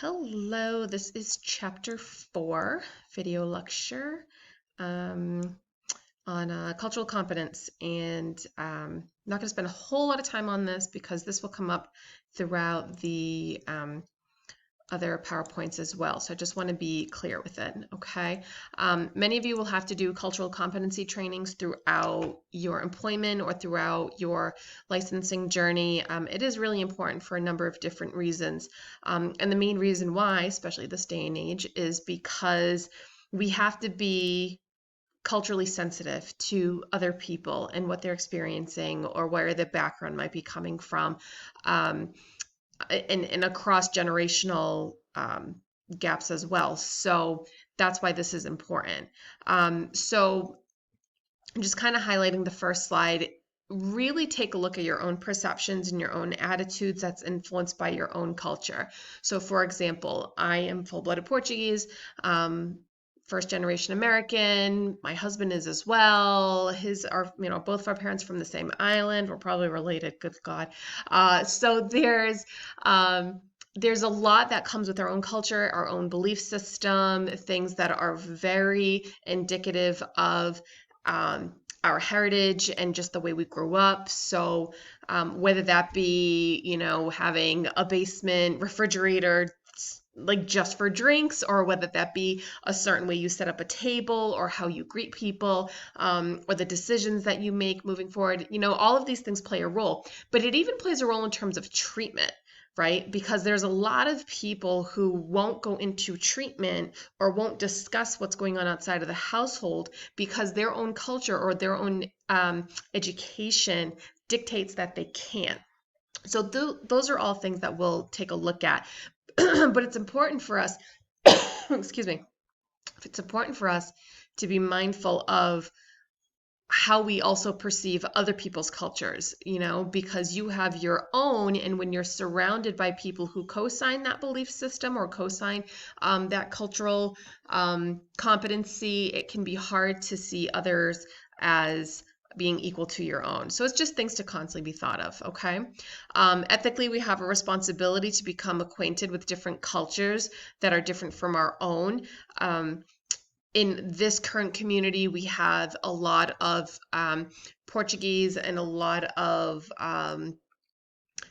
Hello, this is chapter 4, video lecture on cultural competence. And I'm not going to spend a whole lot of time on this because this will come up throughout the other PowerPoints as well. So I just want to be clear with it, okay? Many of you will have to do cultural competency trainings throughout your employment or throughout your licensing journey. It is really important for a number of different reasons. And the main reason why, especially this day and age, is because we have to be culturally sensitive to other people and what they're experiencing or where their background might be coming from. And across generational gaps as well. So that's why this is important. So I'm just kind of highlighting the first slide. Really take a look at your own perceptions and your own attitudes that's influenced by your own culture. So for example, I am full-blooded Portuguese, first generation American. My husband is as well. His are, both of our parents from the same island. We're probably related, good God. So there's a lot that comes with our own culture, our own belief system, things that are very indicative of our heritage and just the way we grew up. So whether that be, having a basement refrigerator like just for drinks, or whether that be a certain way you set up a table or how you greet people, or the decisions that you make moving forward, all of these things play a role. But it even plays a role in terms of treatment, right? Because there's a lot of people who won't go into treatment or won't discuss what's going on outside of the household because their own culture or their own education dictates that they can't. So those are all things that we'll take a look at. But it's important for us, excuse me, it's important for us to be mindful of how we also perceive other people's cultures, because you have your own, and when you're surrounded by people who co-sign that belief system or co-sign that cultural competency, it can be hard to see others as being equal to your own. So it's just things to constantly be thought of, okay? Ethically, we have a responsibility to become acquainted with different cultures that are different from our own. In this current community, we have a lot of Portuguese and a lot of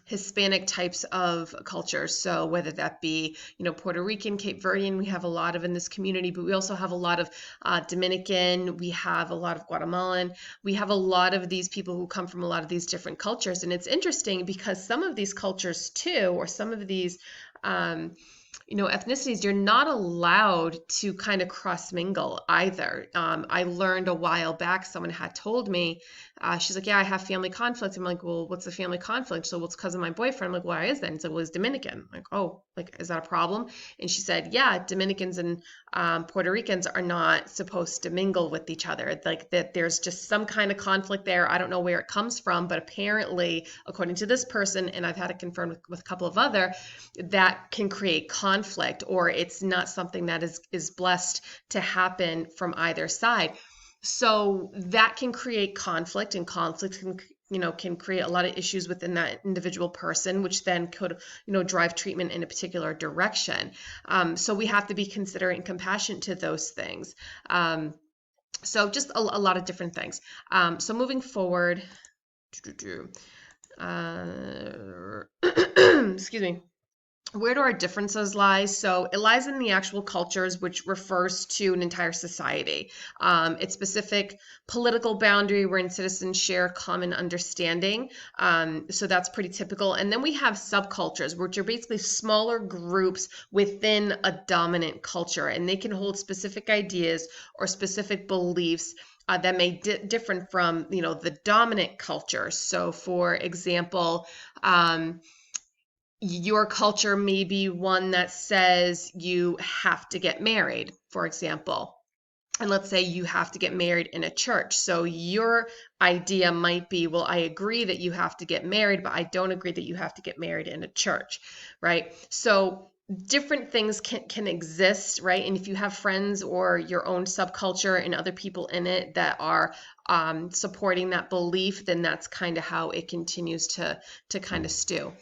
Hispanic types of cultures. So whether that be, Puerto Rican, Cape Verdean, we have a lot of in this community, but we also have a lot of Dominican, we have a lot of Guatemalan, we have a lot of these people who come from a lot of these different cultures. And it's interesting because some of these cultures too, or some of these ethnicities, you're not allowed to kind of cross mingle either. I learned a while back, someone had told me, she's like, yeah, I have family conflict. I'm like, well, what's the family conflict? So, well, it's because of my boyfriend. I'm like, why is that? And it's like, well, he's Dominican. I'm like, oh, like, is that a problem? And she said, yeah, Dominicans and Puerto Ricans are not supposed to mingle with each other. Like that there's just some kind of conflict there. I don't know where it comes from, but apparently, according to this person, and I've had it confirmed with a couple of other, that can create conflict, or it's not something that is blessed to happen from either side. So that can create conflict, and conflict can create a lot of issues within that individual person, which then could, drive treatment in a particular direction. So we have to be considerate and compassionate to those things. So just a lot of different things. So moving forward, excuse me. Where do our differences lie? So it lies in the actual cultures, which refers to an entire society. Its specific political boundary wherein citizens share common understanding. So that's pretty typical. And then we have subcultures, which are basically smaller groups within a dominant culture, and they can hold specific ideas or specific beliefs that may differ from, the dominant culture. So for example, your culture may be one that says you have to get married, for example. And let's say you have to get married in a church. So your idea might be, well, I agree that you have to get married, but I don't agree that you have to get married in a church, right? So different things can exist, right? And if you have friends or your own subculture and other people in it that are supporting that belief, then that's kind of how it continues to kind of stew.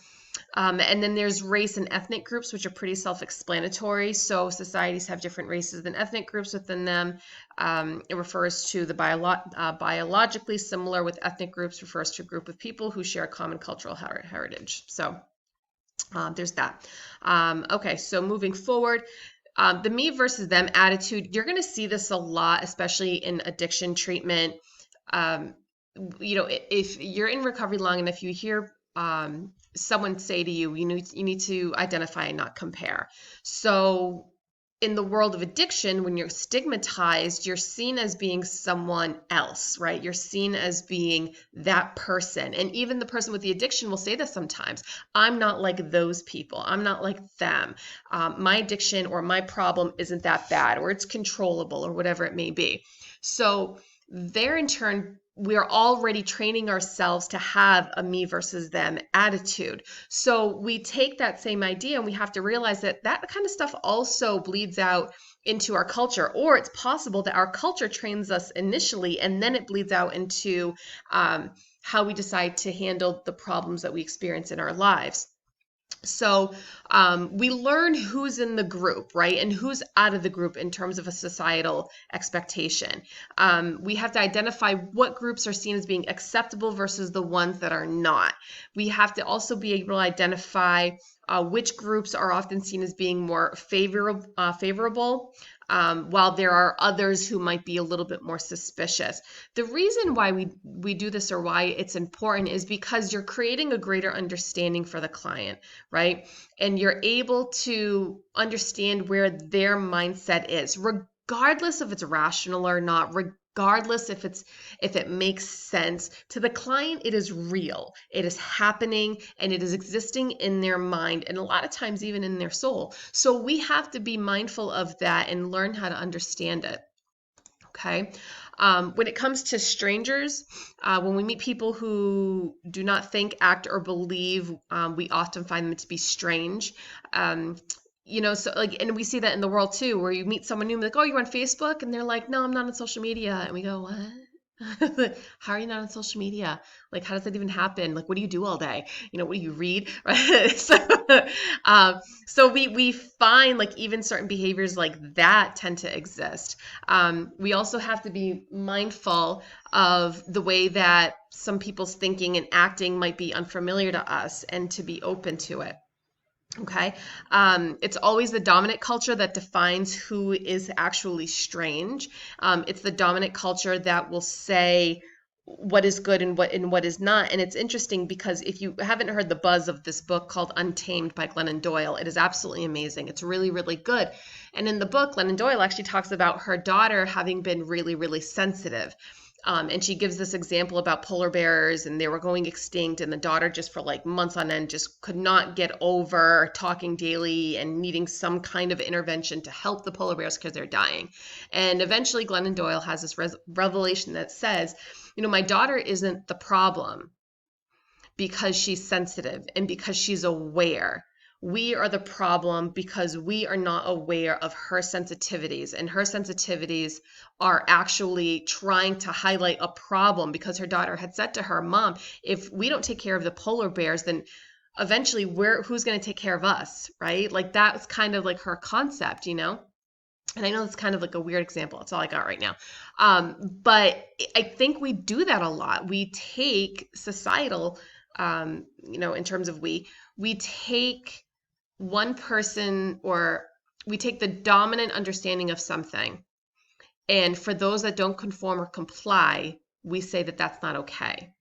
And then there's race and ethnic groups, which are pretty self-explanatory. So societies have different races than ethnic groups within them. It refers to the biologically similar with ethnic groups, refers to a group of people who share common cultural heritage. So there's that. Okay, so moving forward, the me versus them attitude, you're going to see this a lot, especially in addiction treatment. If you're in recovery long enough, you hear someone say to you, you need to identify and not compare. So in the world of addiction, when you're stigmatized, you're seen as being someone else, right? You're seen as being that person. And even the person with the addiction will say this sometimes. I'm not like those people. I'm not like them. My addiction or my problem isn't that bad, or it's controllable, or whatever it may be. So there in turn, we're already training ourselves to have a me versus them attitude. So we take that same idea and we have to realize that that kind of stuff also bleeds out into our culture, or it's possible that our culture trains us initially and then it bleeds out into how we decide to handle the problems that we experience in our lives. So we learn who's in the group, right? And who's out of the group in terms of a societal expectation. We have to identify what groups are seen as being acceptable versus the ones that are not. We have to also be able to identify which groups are often seen as being more favorable, while there are others who might be a little bit more suspicious. The reason why we do this, or why it's important, is because you're creating a greater understanding for the client, right? And you're able to understand where their mindset is, regardless if it's rational or not, regardless if it makes sense. To the client, it is real. It is happening and it is existing in their mind, and a lot of times even in their soul. So we have to be mindful of that and learn how to understand it. Okay. When it comes to strangers, when we meet people who do not think, act, or believe, we often find them to be strange. So and we see that in the world too, where you meet someone new and like, oh, you're on Facebook? And they're like, no, I'm not on social media. And we go, what? How are you not on social media? Like, how does that even happen? Like, what do you do all day? What do you read? Right? So we find like even certain behaviors like that tend to exist. We also have to be mindful of the way that some people's thinking and acting might be unfamiliar to us, and to be open to it. Okay. It's always the dominant culture that defines who is actually strange. It's the dominant culture that will say what is good and what is not. And it's interesting because if you haven't heard the buzz of this book called Untamed by Glennon Doyle, it is absolutely amazing. It's really, really good. And in the book, Glennon Doyle actually talks about her daughter having been really, really sensitive. And she gives this example about polar bears, and they were going extinct, and the daughter just for like months on end just could not get over talking daily and needing some kind of intervention to help the polar bears because they're dying. And eventually Glennon Doyle has this revelation that says, my daughter isn't the problem because she's sensitive and because she's aware. We are the problem because we are not aware of her sensitivities, and her sensitivities are actually trying to highlight a problem, because her daughter had said to her, Mom, if we don't take care of the polar bears, then eventually who's going to take care of us, right? Like that's kind of like her concept, And I know that's kind of like a weird example. That's all I got right now. But I think we do that a lot. We take societal, in terms of we take one person, or we take the dominant understanding of something, and for those that don't conform or comply, we say that that's not okay.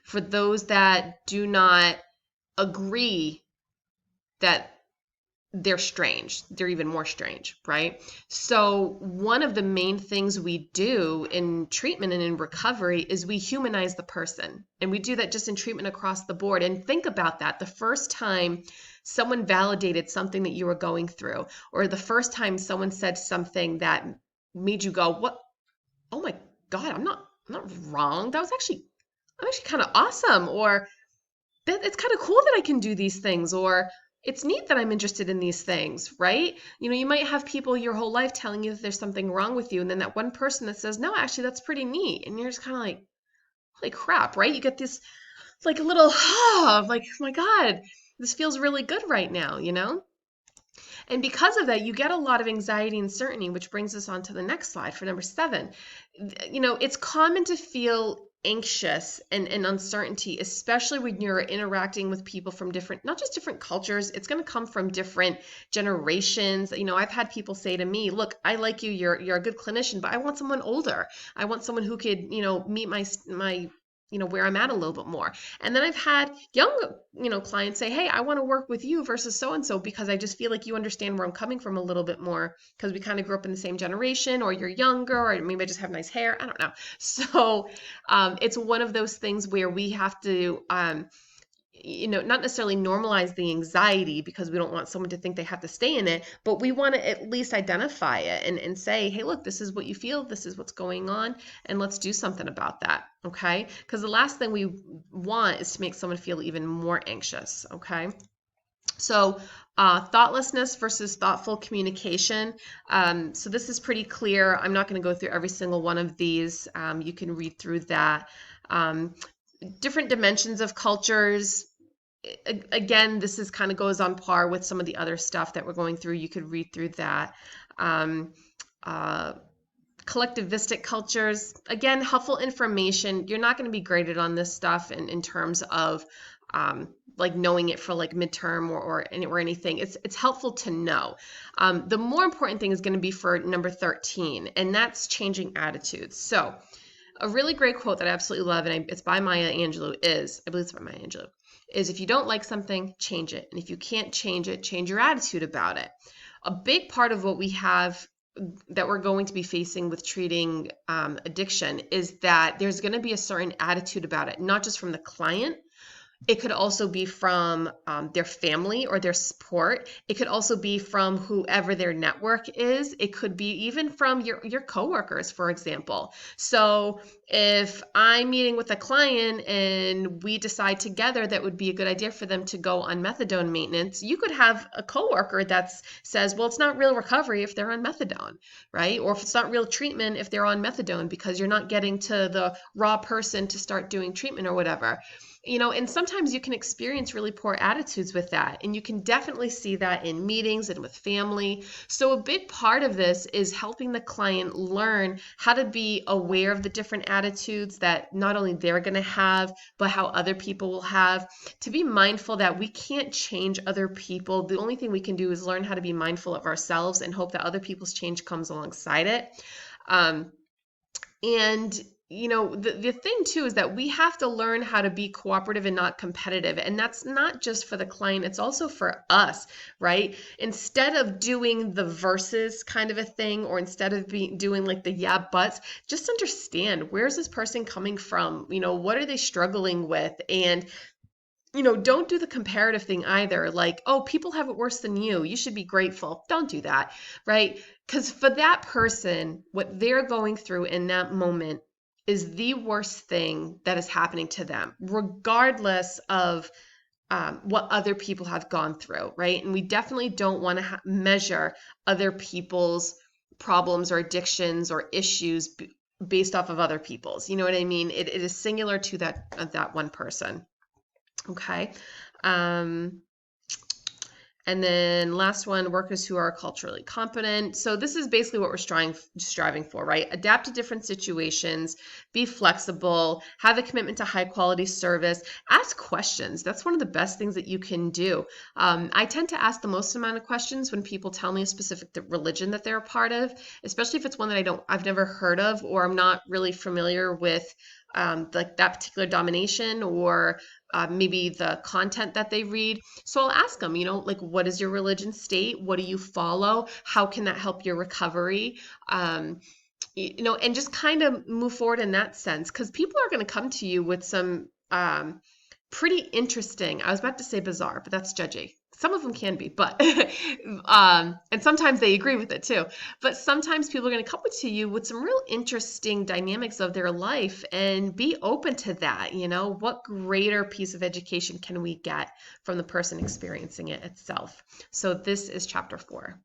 For those that do not agree, that they're strange, they're even more strange, right? So one of the main things we do in treatment and in recovery is we humanize the person, and we do that just in treatment across the board. And think about that. The first time someone validated something that you were going through, or the first time someone said something that made you go, what? Oh my God, I'm not wrong. I'm actually kind of awesome. Or that it's kind of cool that I can do these things, or it's neat that I'm interested in these things, right? You might have people your whole life telling you that there's something wrong with you, and then that one person that says, no, actually, that's pretty neat. And you're just kind of like, holy crap, right? You get this like a little, like, oh my God. this feels really good right now, you know? And because of that, you get a lot of anxiety and uncertainty, which brings us on to the next slide for number 7. You know, it's common to feel anxious and uncertainty, especially when you're interacting with people from different, not just different cultures, it's going to come from different generations. You know, I've had people say to me, look, I like you, you're a good clinician, but I want someone older. I want someone who could, you know, meet my you know, where I'm at a little bit more. And then I've had young, you know, clients say, hey, I want to work with you versus so-and-so because I just feel like you understand where I'm coming from a little bit more because we kind of grew up in the same generation, or you're younger, or maybe I just have nice hair. I don't know. So it's one of those things where we have to, you know, not necessarily normalize the anxiety because we don't want someone to think they have to stay in it, but we want to at least identify it and say, hey, look, this is what you feel, this is what's going on, and let's do something about that, okay? Because the last thing we want is to make someone feel even more anxious, okay? So thoughtlessness versus thoughtful communication. So this is pretty clear. I'm not going to go through every single one of these. You can read through that. Different dimensions of cultures. Again, this is kind of goes on par with some of the other stuff that we're going through. You could read through that. Collectivistic cultures, again, helpful information. You're not going to be graded on this stuff in terms of like knowing it for like midterm or anything. It's helpful to know. The more important thing is going to be for number 13, and that's changing attitudes. So a really great quote that I absolutely love, and it's by Maya Angelou, I believe it's by Maya Angelou, is if you don't like something, change it. And if you can't change it, change your attitude about it. A big part of what we have that we're going to be facing with treating addiction is that there's going to be a certain attitude about it, not just from the client. It could also be from their family or their support. It could also be from whoever their network is. It could be even from your coworkers, for example. So if I'm meeting with a client and we decide together that would be a good idea for them to go on methadone maintenance, you could have a coworker that says, well, it's not real recovery if they're on methadone, right? Or if it's not real treatment if they're on methadone because you're not getting to the raw person to start doing treatment or whatever. You know, and sometimes you can experience really poor attitudes with that. And you can definitely see that in meetings and with family. So a big part of this is helping the client learn how to be aware of the different attitudes that not only they're going to have, but how other people will have. To be mindful that we can't change other people. The only thing we can do is learn how to be mindful of ourselves and hope that other people's change comes alongside it. And you know, the thing too is that we have to learn how to be cooperative and not competitive. And that's not just for the client, it's also for us, right? Instead of doing the versus kind of a thing, or instead of doing like the yeah, buts, just understand, where's this person coming from? You know, what are they struggling with? And you know, don't do the comparative thing either. Like, oh, people have it worse than you. You should be grateful. Don't do that, right? Because for that person, what they're going through in that moment is the worst thing that is happening to them, regardless of what other people have gone through, right? And we definitely don't want to measure other people's problems or addictions or issues based off of other people's. You know what I mean? It is singular to that one person. Okay. And then last one, workers who are culturally competent. So this is basically what we're striving for, right? Adapt to different situations, be flexible, have a commitment to high quality service, ask questions. That's one of the best things that you can do. I tend to ask the most amount of questions when people tell me a specific religion that they're a part of, especially if it's one that I've never heard of, or I'm not really familiar with like that particular domination, or maybe the content that they read. So I'll ask them, you know, like, what is your religion state? What do you follow? How can that help your recovery? You know, and just kind of move forward in that sense, because people are going to come to you with some pretty interesting, I was about to say bizarre, but that's judgy. Some of them can be, but and sometimes they agree with it too. But sometimes people are going to come to you with some real interesting dynamics of their life, and be open to that. You know, what greater piece of education can we get from the person experiencing it itself? So this is chapter 4.